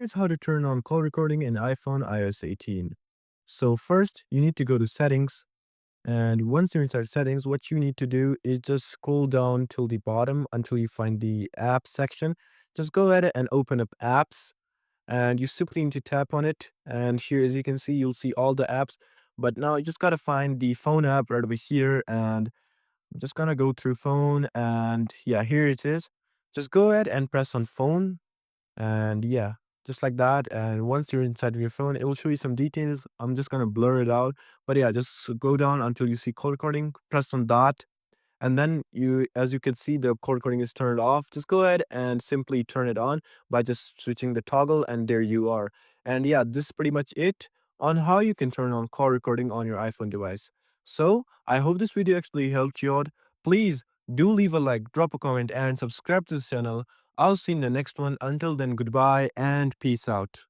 here's how to turn on call recording in iPhone iOS 18. So first, you need to go to settings. And once you're inside settings, what you need to do is just scroll down till the bottom until you find the apps section. Just go ahead and open up apps and you simply need to tap on it. And here, as you can see, you'll see all the apps. But now you just got to find the phone app right over here. And I'm just gonna go through phone. And yeah, here it is. Just go ahead and press on phone and yeah, just like that. And once you're inside of your phone, it will show you some details. I'm just gonna blur it out. But yeah, just go down until you see call recording, press on that. And then as you can see, the call recording is turned off. Just go ahead and simply turn it on by just switching the toggle, and there you are. And yeah, this is pretty much it on how you can turn on call recording on your iPhone device. So I hope this video actually helped you out. Please do leave a like, drop a comment, and subscribe to this channel. I'll see you in the next one. Until then, goodbye and peace out.